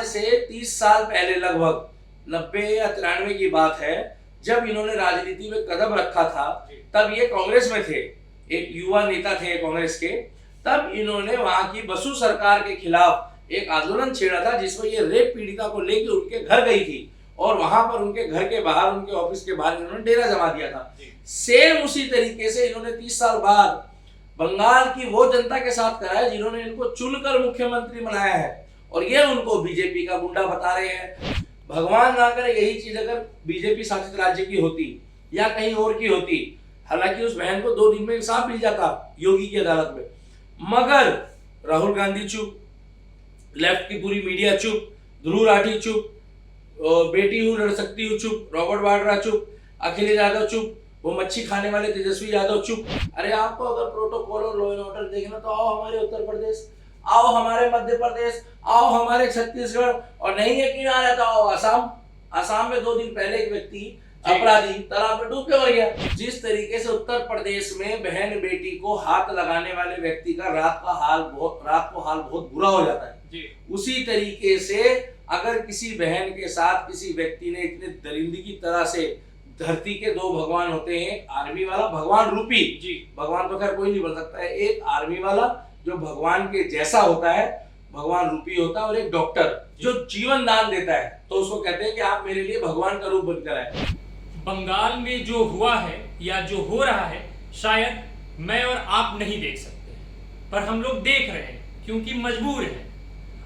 आज से 30 साल पहले लगभग 90 या 93 की बात है, जब इन्होंने राजनीति में कदम रखा था, तब ये कांग्रेस में थे, एक युवा नेता थे कांग्रेस के। तब इन्होंने वहां की बसु सरकार के खिलाफ एक आंदोलन छेड़ा था, जिसमें ये रेप पीड़िता को लेकर उनके घर गई थी और वहां पर उनके घर के बाहर, उनके ऑफिस के बाहर इन्होंने डेरा जमा दिया था। सेम उसी तरीके से इन्होंने 30 साल बाद बंगाल की वो जनता के साथ करा है जिन्होंने इनको चुनकर मुख्यमंत्री बनाया है, और ये उनको बीजेपी का गुंडा बता रहे हैं। भगवान ना करे यही चीज अगर बीजेपी शासित राज्य की होती या कहीं और की होती, हालांकि उस बहन को 2 दिन में इंसाफ मिल जाता योगी की अदालत में, मगर राहुल गांधी चुप, लेफ्ट की पूरी मीडिया चुप, ध्रुव राठी चुप, बेटी हूं लड़ सकती हूँ चुप, रॉबर्ट वाड्रा चुप, अखिलेश यादव चुप, वो मच्छी खाने वाले तेजस्वी यादव चुप। अरे आपको अगर प्रोटोकॉल और लॉ एंड ऑर्डर देखना तो आओ हमारे उत्तर प्रदेश, आओ हमारे मध्य प्रदेश, आओ हमारे छत्तीसगढ़, और नहीं यकीन आ रहा था आओ आसाम। आसाम में 2 दिन पहले एक व्यक्ति अपराधी तालाब में डूब के मर गया। जिस तरीके से उत्तर प्रदेश में बहन बेटी को हाथ लगाने वाले व्यक्ति का रात को हाल बहुत बुरा हो जाता है, उसी तरीके से अगर किसी बहन के साथ किसी व्यक्ति ने इतने दरिंदगी की तरह से, धरती के 2 भगवान होते हैं, आर्मी वाला भगवान रूपी जी, भगवान तो खैर कोई नहीं बन सकता है, एक आर्मी वाला जो भगवान के जैसा होता है, भगवान रूपी होता है, और एक डॉक्टर जो जीवन दान देता है, तो उसको कहते हैं कि आप मेरे लिए भगवान का रूप बनकर आए। बंगाल में जो हुआ है या जो हो रहा है, शायद मैं और आप नहीं देख सकते, पर हम लोग देख रहे हैं क्योंकि मजबूर हैं।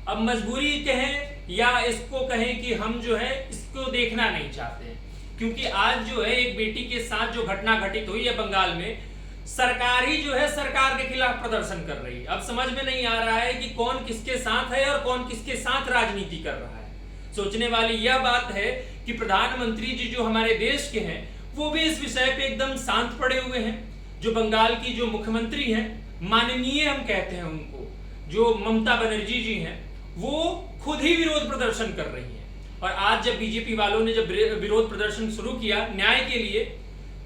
अब मजबूरी कहें या इसको कहें कि हम जो है इसको देखना नहीं चाहते हैं, क्योंकि आज जो है एक बेटी के साथ जो घटना घटित हुई है बंगाल में, सरकार ही जो है सरकार के खिलाफ प्रदर्शन कर रही है। अब समझ में नहीं आ रहा है कि कौन किसके साथ है और कौन किसके साथ राजनीति कर रहा है। सोचने वाली यह बात है कि प्रधानमंत्री जी जो हमारे देश के हैं, वो भी इस विषय पे एकदम शांत पड़े हुए हैं। जो बंगाल की जो मुख्यमंत्री हैं, माननीय हम कहते हैं उनको, जो ममता बनर्जी जी हैं, वो खुद ही विरोध प्रदर्शन कर रही हैं। और आज जब बीजेपी वालों ने जब विरोध प्रदर्शन शुरू किया न्याय के लिए,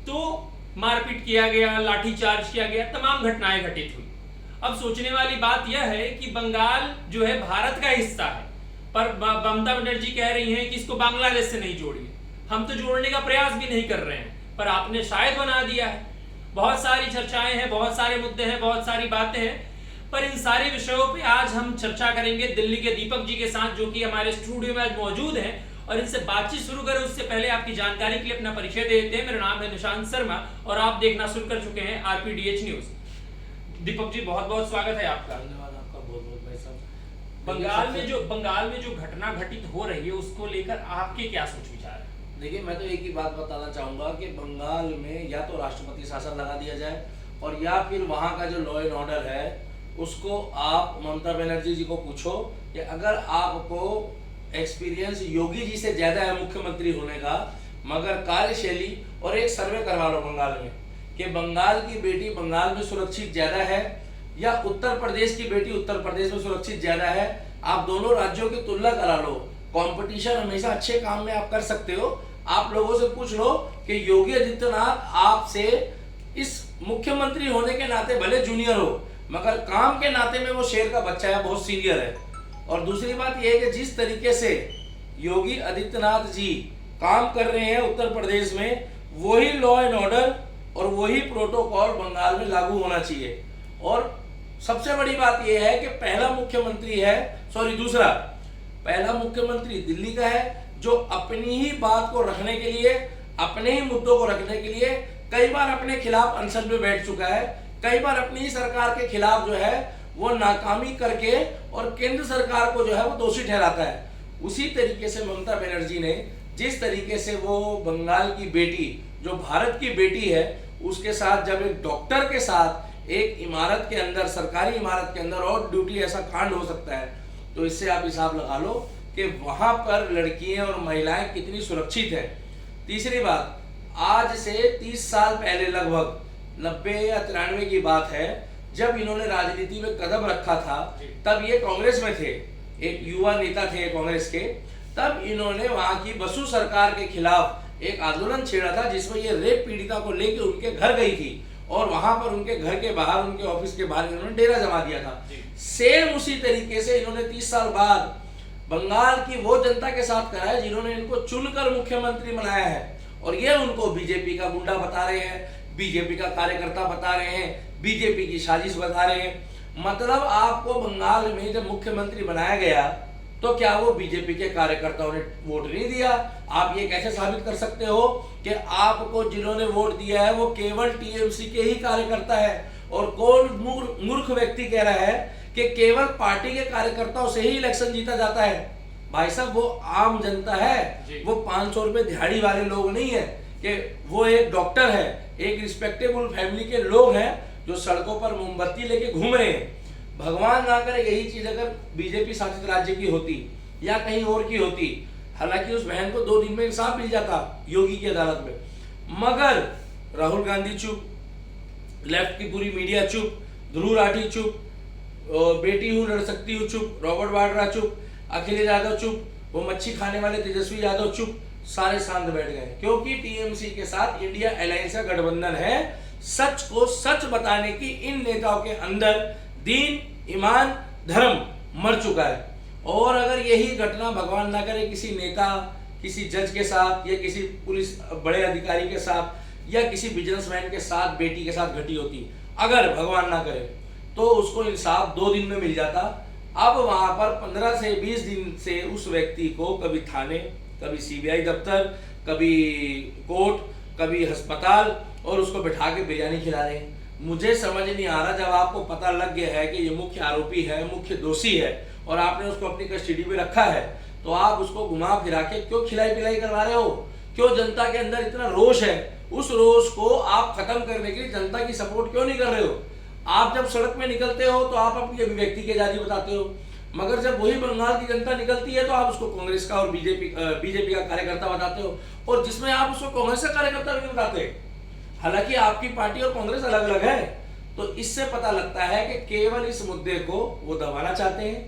तो मारपीट किया गया, लाठीचार्ज किया गया, तमाम घटनाएं घटित हुई। अब सोचने वाली बात यह है कि बंगाल जो है भारत का हिस्सा है, पर ममता बनर्जी कह रही हैं कि इसको बांग्लादेश से नहीं जोड़िए। हम तो जोड़ने का प्रयास भी नहीं कर रहे हैं, पर आपने शायद बना दिया है। बहुत सारी चर्चाएं हैं, बहुत सारे मुद्दे हैं, बहुत सारी बातें हैं, पर इन सारे विषयों पे आज हम चर्चा करेंगे दिल्ली के दीपक जी के साथ, जो कि हमारे स्टूडियो में आज मौजूद हैं। और इनसे बातचीत शुरू करें उससे पहले आपकी जानकारी के लिए अपना परिचय दे देते हैं। मेरा नाम है निशांत शर्मा और आप देखना शुरू कर चुके हैं आरपीडीएच न्यूज। दीपक जी, बहुत बहुत स्वागत है आपका। धन्यवाद आपका बहुत बहुत भाई साहब। बंगाल में जो घटना घटित हो रही है, उसको लेकर आपके क्या सोच विचार है? देखिए, मैं तो एक ही बात बताना चाहूंगा कि बंगाल में या तो राष्ट्रपति शासन लगा दिया जाए, और या फिर वहाँ का जो लॉ एंड ऑर्डर है उसको आप ममता बनर्जी जी को पूछो कि अगर आपको एक्सपीरियंस योगी जी से ज्यादा है मुख्यमंत्री होने का, मगर कार्यशैली, और एक सर्वे करवा लो बंगाल में कि बंगाल की बेटी बंगाल में सुरक्षित ज्यादा है या उत्तर प्रदेश की बेटी उत्तर प्रदेश में सुरक्षित ज्यादा है। आप दोनों राज्यों की तुलना करा लो। कंपटीशन हमेशा अच्छे काम में आप कर सकते हो। आप लोगों से पूछ लो कि योगी आदित्यनाथ आपसे इस मुख्यमंत्री होने के नाते भले जूनियर हो, मगर काम के नाते में वो शेर का बच्चा है, बहुत सीनियर है। और दूसरी बात यह है कि जिस तरीके से योगी आदित्यनाथ जी काम कर रहे हैं उत्तर प्रदेश में, वही लॉ एंड ऑर्डर और वही प्रोटोकॉल बंगाल में लागू होना चाहिए। और सबसे बड़ी बात यह है कि पहला मुख्यमंत्री दिल्ली का है, जो अपनी ही बात को रखने के लिए, अपने ही मुद्दों को रखने के लिए कई बार अपने खिलाफ अनशन में बैठ चुका है, कई बार अपनी ही सरकार के खिलाफ जो है वो नाकामी करके और केंद्र सरकार को जो है वो दोषी ठहराता है। उसी तरीके से ममता बनर्जी ने जिस तरीके से वो बंगाल की बेटी जो भारत की बेटी है, उसके साथ जब एक डॉक्टर के साथ एक इमारत के अंदर, सरकारी इमारत के अंदर और ड्यूटी ऐसा कांड हो सकता है, तो इससे आप हिसाब लगा लो कि वहां पर लड़कियां और महिलाएं कितनी सुरक्षित है। तीसरी बात, आज से 30 साल पहले लगभग 90 या 93 की बात है, जब इन्होंने राजनीति में कदम रखा था, तब ये कांग्रेस में थे, एक युवा नेता थे कांग्रेस के। तब इन्होंने वहां की बसु सरकार के खिलाफ एक आंदोलन छेड़ा था, जिसमें ये रेप पीड़िता को लेकर उनके घर गई थी और वहां पर उनके घर के बाहर, उनके ऑफिस के बाहर इन्होंने डेरा जमा दिया था। सेम उसी तरीके से इन्होंने 30 साल बाद बंगाल की वो जनता के साथ करा है जिन्होंने इनको चुनकर मुख्यमंत्री बनाया है, और ये उनको बीजेपी का गुंडा बता रहे हैं, बीजेपी का कार्यकर्ता बता रहे हैं, बीजेपी की साजिश बता रहे हैं। मतलब आपको बंगाल में जब मुख्यमंत्री बनाया गया तो क्या वो बीजेपी के कार्यकर्ताओं ने वोट नहीं दिया? आप ये कैसे साबित कर सकते हो कि आपको जिन्होंने वोट दिया है वो केवल टीएमसी के ही कार्यकर्ता है? और कौन मूर्ख व्यक्ति कह रहा है कि केवल पार्टी के कार्यकर्ताओं से ही इलेक्शन जीता जाता है? भाई साहब, वो आम जनता है, वो 500 रुपए दिहाड़ी वाले लोग नहीं है, कि वो एक डॉक्टर है, एक रिस्पेक्टेबल फैमिली के लोग हैं जो सड़कों पर मोमबत्ती लेके घूम रहे हैं। भगवान ना करे यही चीज अगर बीजेपी शासित राज्य की होती या कहीं और की होती, हालांकि उस बहन को 2 दिन में इंसाफ मिल जाता योगी की अदालत में, मगर राहुल गांधी चुप, लेफ्ट की पूरी मीडिया चुप, ध्रुव राठी चुप, बेटी हूं लड़ सकती हूँ चुप, रॉबर्ट वाड्रा चुप, अखिलेश यादव चुप, वो मच्छी खाने वाले तेजस्वी यादव चुप, सारे शांत बैठ गए, क्योंकि टीएमसी के साथ इंडिया अलायंस का गठबंधन है। सच को सच बताने की इन नेताओं के अंदर दीन, ईमान, धर्म मर चुका है। और अगर यही घटना भगवान ना करे किसी नेता, किसी जज के साथ या किसी पुलिस बड़े अधिकारी के साथ या किसी बिजनेसमैन के साथ, बेटी के साथ घटी होती, अगर भगवान ना करे, तो उसको इंसाफ 2 दिन में मिल जाता। अब वहां पर 15 से 20 दिन से उस व्यक्ति को कभी थाने, कभी सीबीआई दफ्तर, कभी कोर्ट, कभी अस्पताल, और उसको बिठा के बिरयानी खिला रहे हैं। मुझे समझ नहीं आ रहा, जब आपको पता लग गया है कि ये मुख्य आरोपी है, मुख्य दोषी है, और आपने उसको अपनी कस्टडी में रखा है, तो आप उसको घुमा फिरा के क्यों खिलाई पिलाई करवा रहे हो? क्यों जनता के अंदर इतना रोष है? उस रोष को आप खत्म करने के लिए जनता की सपोर्ट क्यों नहीं कर रहे हो? आप जब सड़क में निकलते हो तो आप अपनी अभिव्यक्ति की आजादी बताते हो, मगर जब वही बंगाल की जनता निकलती है तो आप उसको कांग्रेस का और बीजेपी का कार्यकर्ता बताते हो, और जिसमें आप उसको कांग्रेस का कार्यकर्ता भी बताते हैं। हालांकि आपकी पार्टी और कांग्रेस अलग अलग है। तो इससे पता लगता है कि केवल इस मुद्दे को वो दबाना चाहते हैं,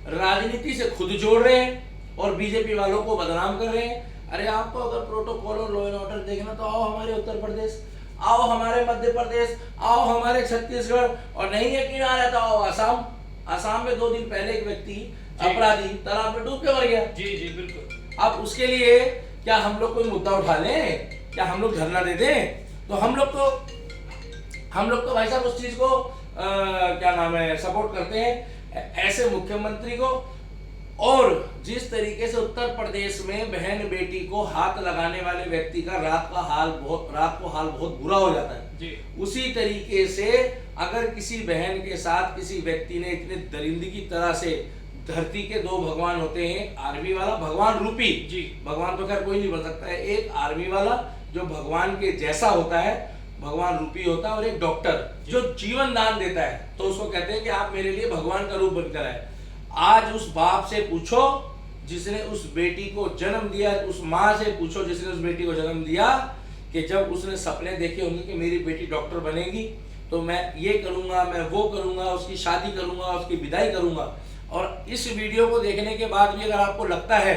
राजनीति से खुद जोड़ रहे हैं और बीजेपी वालों को बदनाम कर रहे हैं। अरे आपको अगर प्रोटोकॉल और लॉ एंड ऑर्डर देखना तो आओ हमारे उत्तर प्रदेश, आओ हमारे मध्य प्रदेश, आओ हमारे छत्तीसगढ़, और नहीं यकीन आ रहा तो आओ आसाम। आसाम में 2 दिन पहले एक व्यक्ति अपराधी तालाब में डूब के मर गया। जी जी बिल्कुल। अब उसके लिए क्या हम लोग कोई मुद्दा उठा लें? क्या हम लोग धरना दे दें? तो हम लोग तो भाई साहब उस चीज को क्या नाम है, सपोर्ट करते हैं ऐसे मुख्यमंत्री को। और जिस तरीके से उत्तर प्रदेश में बहन बेटी को हाथ लगाने वाले व्यक्ति का रात को हाल बहुत बुरा हो जाता है जी, उसी तरीके से अगर किसी बहन के साथ किसी व्यक्ति ने इतने दरिंदगी की तरह से, धरती के 2 भगवान होते हैं, आर्मी वाला, भगवान रूपी जी, भगवान तो खैर कोई नहीं बन सकता है, एक आर्मी वाला जो भगवान के जैसा होता है, भगवान रूपी होता है, और एक डॉक्टर जो जीवन दान देता है, तो उसको कहते हैं कि आप मेरे लिए भगवान का रूप बनकर आए। आज उस बाप से पूछो जिसने उस बेटी को जन्म दिया, उस माँ से पूछो जिसने उस बेटी को जन्म दिया, कि जब उसने सपने देखे होंगे कि मेरी बेटी डॉक्टर बनेगी तो मैं ये करूंगा, मैं वो करूंगा, उसकी शादी करूंगा, उसकी विदाई करूंगा। और इस वीडियो को देखने के बाद भी अगर आपको लगता है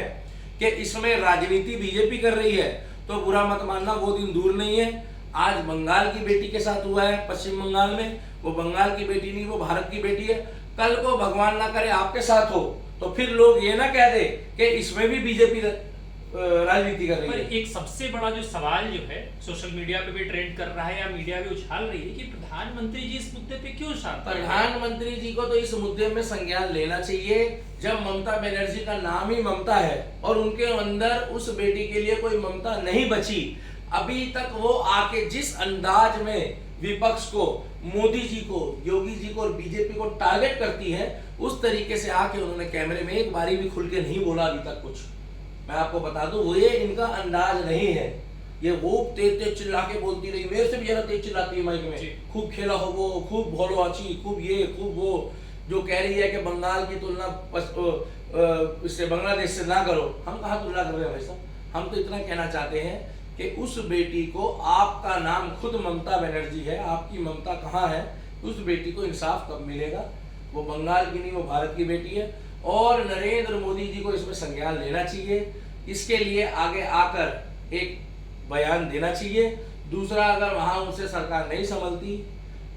कि इसमें राजनीति बीजेपी कर रही है तो बुरा मत मानना, वो दिन दूर नहीं है। आज बंगाल की बेटी के साथ हुआ है, पश्चिम बंगाल में, वो बंगाल की बेटी नहीं, वो भारत की बेटी है। कल को भगवान ना करे आपके साथ हो तो फिर लोग ये ना कह दे कि इसमें भी बीजेपी राजनीति कर रही है। पर एक सबसे बड़ा जो सवाल जो है सोशल मीडिया पे भी ट्रेंड कर रहा है या मीडिया भी उछाल रही है कि प्रधानमंत्री जी इस मुद्दे पे क्यों शांत हैं? प्रधानमंत्री जी को तो इस मुद्दे में संज्ञान लेना चाहिए। जब ममता बनर्जी का नाम ही ममता है और उनके अंदर उस बेटी के लिए कोई ममता नहीं बची, अभी तक वो आके जिस अंदाज में विपक्ष को, मोदी जी को, योगी जी को और बीजेपी को टारगेट करती है, उस तरीके से आके उन्होंने कैमरे में एक बारी भी खुल के नहीं बोला अभी तक कुछ। मैं आपको बता दूं वो ये इनका अंदाज नहीं है। ये वो तेज चिल्ला के बोलती रही, मेरे से भी ज्यादा तेज चिल्लाती है माइक में, खूब खेला हो वो, खूब भोलो आची, खूब ये खूब वो, जो कह रही है कि बंगाल की तुलना इससे बांग्लादेश से ना करो। हम कहाँ तुलना कर रहे हैं भाई साहब? हम तो इतना कहना चाहते हैं कि उस बेटी को, आपका नाम खुद ममता बनर्जी है, आपकी ममता कहाँ है? उस बेटी को इंसाफ कब मिलेगा? वो बंगाल की नहीं, वो भारत की बेटी है। और नरेंद्र मोदी जी को इसमें संज्ञान लेना चाहिए, इसके लिए आगे आकर एक बयान देना चाहिए। दूसरा, अगर वहां उनसे सरकार नहीं संभलती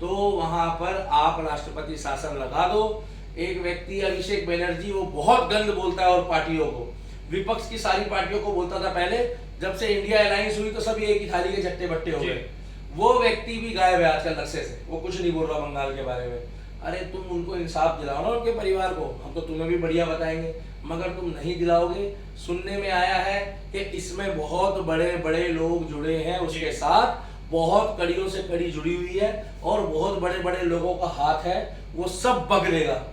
तो वहां पर आप राष्ट्रपति शासन लगा दो एक व्यक्ति अभिषेक बनर्जी, वो बहुत गंद बोलता है और पार्टियों को, विपक्ष की सारी पार्टियों को बोलता था पहले, जब से इंडिया अलायंस हुई तो सब एक ही थाली के चट्टे बट्टे हो गए। वो व्यक्ति भी गायब है आजकल नक्शे से, वो कुछ नहीं बोल रहा बंगाल के बारे में। अरे तुम उनको इंसाफ दिलाओ ना उनके परिवार को, हम तो तुम्हें भी बढ़िया बताएंगे, मगर तुम नहीं दिलाओगे। सुनने में आया है कि इसमें बहुत बड़े बड़े लोग जुड़े हैं उसके साथ, बहुत कड़ियों से कड़ी जुड़ी हुई है और बहुत बड़े बड़े लोगों का हाथ है, वो सब बगलेगा।